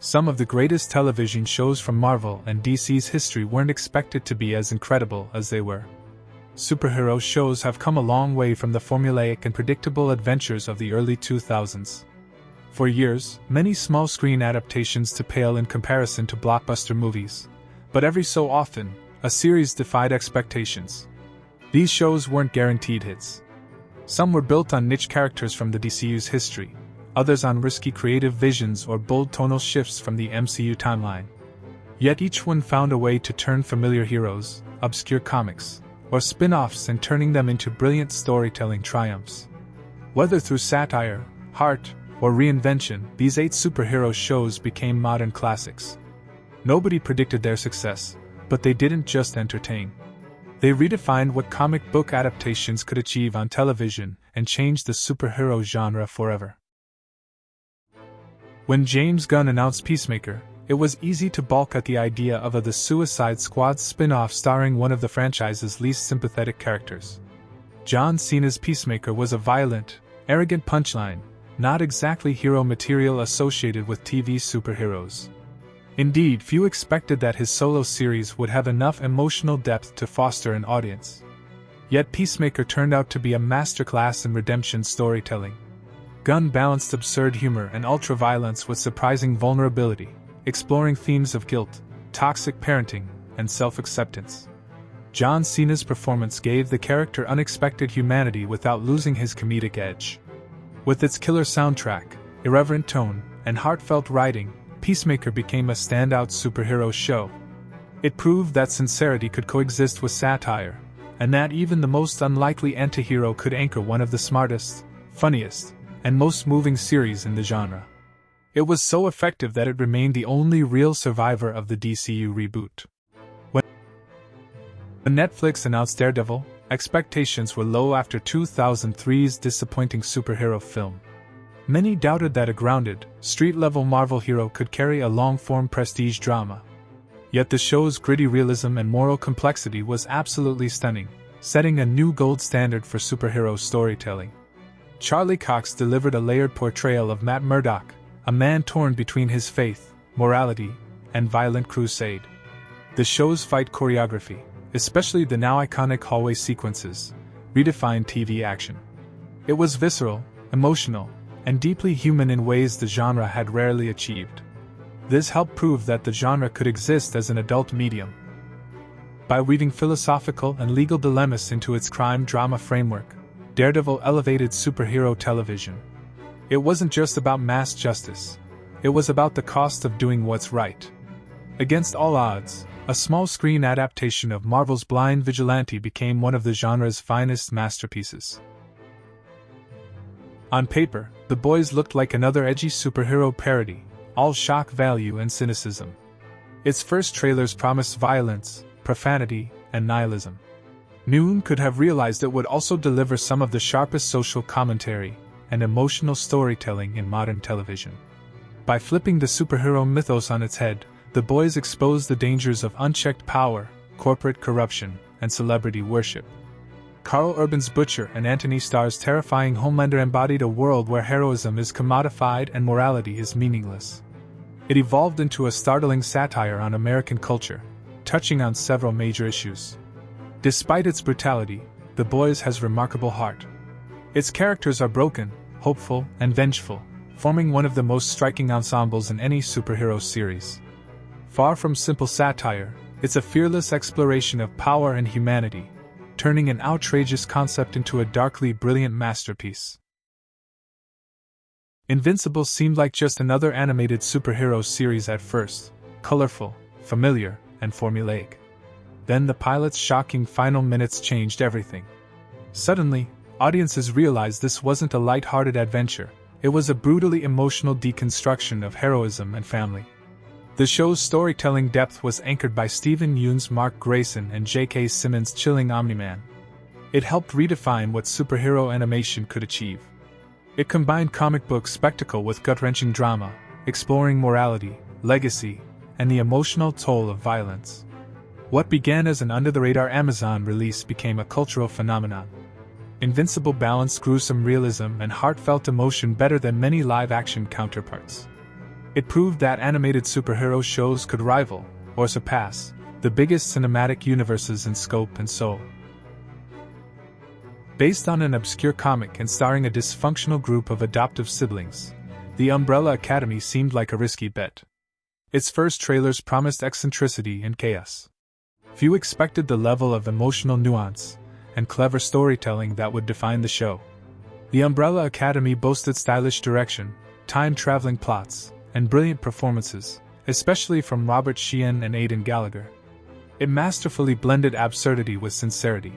Some of the greatest television shows from Marvel and DC's history weren't expected to be as incredible as they were. Superhero shows have come a long way from the formulaic and predictable adventures of the early 2000s. For years, many small-screen adaptations to pale in comparison to blockbuster movies. But every so often, a series defied expectations. These shows weren't guaranteed hits. Some were built on niche characters from the DCU's history, others on risky creative visions or bold tonal shifts from the MCU timeline. Yet each one found a way to turn familiar heroes, obscure comics, or spin-offs and turning them into brilliant storytelling triumphs. Whether through satire, heart, or reinvention, these 8 superhero shows became modern classics. Nobody predicted their success, but they didn't just entertain. They redefined what comic book adaptations could achieve on television and changed the superhero genre forever. When James Gunn announced Peacemaker, it was easy to balk at the idea of a The Suicide Squad spin-off starring one of the franchise's least sympathetic characters. John Cena's Peacemaker was a violent, arrogant punchline, not exactly hero material associated with TV superheroes. Indeed, few expected that his solo series would have enough emotional depth to foster an audience. Yet Peacemaker turned out to be a masterclass in redemption storytelling. Gunn balanced absurd humor and ultra-violence with surprising vulnerability, exploring themes of guilt, toxic parenting, and self-acceptance. John Cena's performance gave the character unexpected humanity without losing his comedic edge. With its killer soundtrack, irreverent tone, and heartfelt writing, Peacemaker became a standout superhero show. It proved that sincerity could coexist with satire, and that even the most unlikely antihero could anchor one of the smartest, funniest, and most moving series in the genre. It was so effective that it remained the only real survivor of the DCU reboot. When Netflix announced Daredevil, expectations were low after 2003's disappointing superhero film. Many doubted that a grounded, street-level Marvel hero could carry a long-form prestige drama. Yet the show's gritty realism and moral complexity was absolutely stunning, setting a new gold standard for superhero storytelling. Charlie Cox delivered a layered portrayal of Matt Murdock, a man torn between his faith, morality, and violent crusade. The show's fight choreography, especially the now iconic hallway sequences, redefined TV action. It was visceral, emotional, and deeply human in ways the genre had rarely achieved. This helped prove that the genre could exist as an adult medium. By weaving philosophical and legal dilemmas into its crime-drama framework, Daredevil elevated superhero television. It wasn't just about mass justice. It was about the cost of doing what's right. Against all odds, a small-screen adaptation of Marvel's Blind Vigilante became one of the genre's finest masterpieces. On paper, The Boys looked like another edgy superhero parody, all shock value and cynicism. Its first trailers promised violence, profanity, and nihilism. Noon could have realized it would also deliver some of the sharpest social commentary and emotional storytelling in modern television. By flipping the superhero mythos on its head, The Boys exposed the dangers of unchecked power, corporate corruption, and celebrity worship. Karl Urban's Butcher and Anthony Starr's terrifying Homelander embodied a world where heroism is commodified and morality is meaningless. It evolved into a startling satire on American culture, touching on several major issues. Despite its brutality, The Boys has remarkable heart. Its characters are broken, hopeful, and vengeful, forming one of the most striking ensembles in any superhero series. Far from simple satire, it's a fearless exploration of power and humanity, turning an outrageous concept into a darkly brilliant masterpiece. Invincible seemed like just another animated superhero series at first, colorful, familiar, and formulaic. Then the pilot's shocking final minutes changed everything. Suddenly, audiences realized this wasn't a light-hearted adventure, it was a brutally emotional deconstruction of heroism and family. The show's storytelling depth was anchored by Stephen Yeun's Mark Grayson and J.K. Simmons' chilling Omni-Man. It helped redefine what superhero animation could achieve. It combined comic book spectacle with gut-wrenching drama, exploring morality, legacy, and the emotional toll of violence. What began as an under-the-radar Amazon release became a cultural phenomenon. Invincible balanced gruesome realism and heartfelt emotion better than many live-action counterparts. It proved that animated superhero shows could rival, or surpass, the biggest cinematic universes in scope and soul. Based on an obscure comic and starring a dysfunctional group of adoptive siblings, The Umbrella Academy seemed like a risky bet. Its first trailers promised eccentricity and chaos. Few expected the level of emotional nuance and clever storytelling that would define the show. The Umbrella Academy boasted stylish direction, time-traveling plots, and brilliant performances, especially from Robert Sheehan and Aidan Gallagher. It masterfully blended absurdity with sincerity.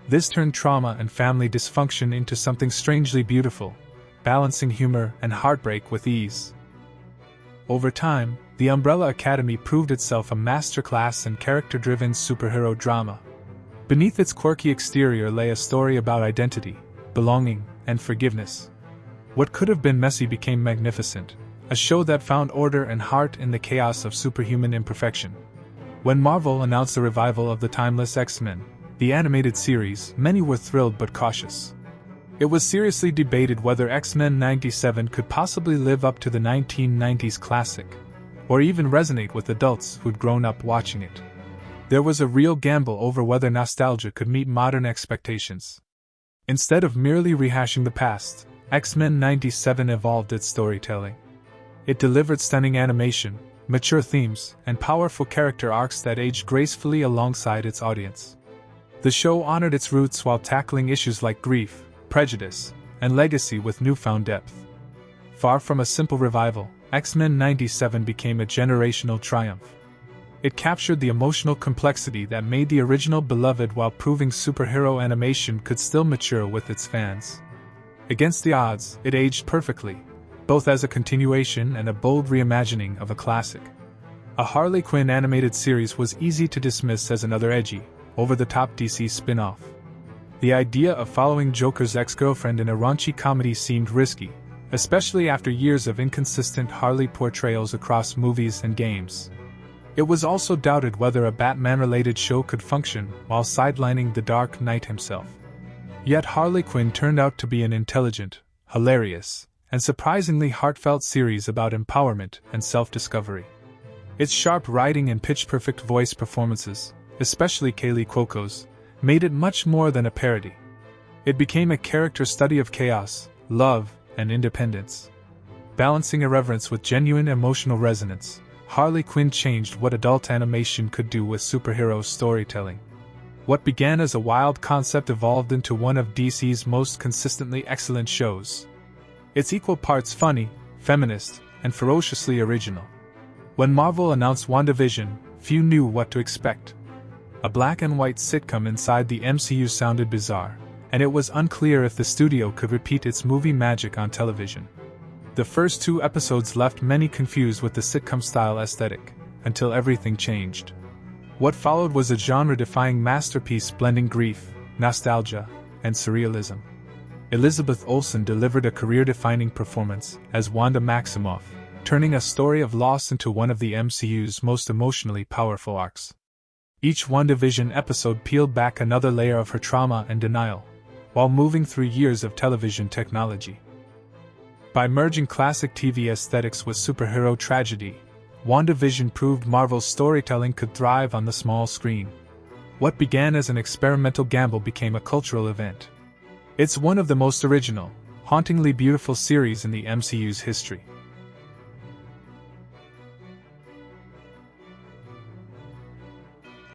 This turned trauma and family dysfunction into something strangely beautiful, balancing humor and heartbreak with ease. Over time, The Umbrella Academy proved itself a masterclass in character-driven superhero drama. Beneath its quirky exterior lay a story about identity, belonging, and forgiveness. What could have been messy became magnificent, a show that found order and heart in the chaos of superhuman imperfection. When Marvel announced the revival of the timeless X-Men, the animated series, many were thrilled but cautious. It was seriously debated whether X-Men '97 could possibly live up to the 1990s classic, or even resonate with adults who'd grown up watching it. There was a real gamble over whether nostalgia could meet modern expectations. Instead of merely rehashing the past, X-Men '97 evolved its storytelling. It delivered stunning animation, mature themes, and powerful character arcs that aged gracefully alongside its audience. The show honored its roots while tackling issues like grief, prejudice, and legacy with newfound depth. Far from a simple revival, X-Men '97 became a generational triumph. It captured the emotional complexity that made the original beloved while proving superhero animation could still mature with its fans. Against the odds, it aged perfectly, both as a continuation and a bold reimagining of a classic. A Harley Quinn animated series was easy to dismiss as another edgy, over-the-top DC spin-off. The idea of following Joker's ex-girlfriend in a raunchy comedy seemed risky, especially after years of inconsistent Harley portrayals across movies and games. It was also doubted whether a Batman-related show could function while sidelining the Dark Knight himself. Yet Harley Quinn turned out to be an intelligent, hilarious, and surprisingly heartfelt series about empowerment and self-discovery. Its sharp writing and pitch-perfect voice performances, especially Kaylee Cuoco's, made it much more than a parody. It became a character study of chaos, love, and independence. Balancing irreverence with genuine emotional resonance, Harley Quinn changed what adult animation could do with superhero storytelling. What began as a wild concept evolved into one of DC's most consistently excellent shows. It's equal parts funny, feminist, and ferociously original. When Marvel announced WandaVision, few knew what to expect. A black-and-white sitcom inside the MCU sounded bizarre, and it was unclear if the studio could repeat its movie magic on television. The first 2 episodes left many confused with the sitcom-style aesthetic, until everything changed. What followed was a genre-defying masterpiece blending grief, nostalgia, and surrealism. Elizabeth Olsen delivered a career-defining performance as Wanda Maximoff, turning a story of loss into one of the MCU's most emotionally powerful arcs. Each WandaVision episode peeled back another layer of her trauma and denial, while moving through years of television technology. By merging classic TV aesthetics with superhero tragedy, WandaVision proved Marvel's storytelling could thrive on the small screen. What began as an experimental gamble became a cultural event. It's one of the most original, hauntingly beautiful series in the MCU's history.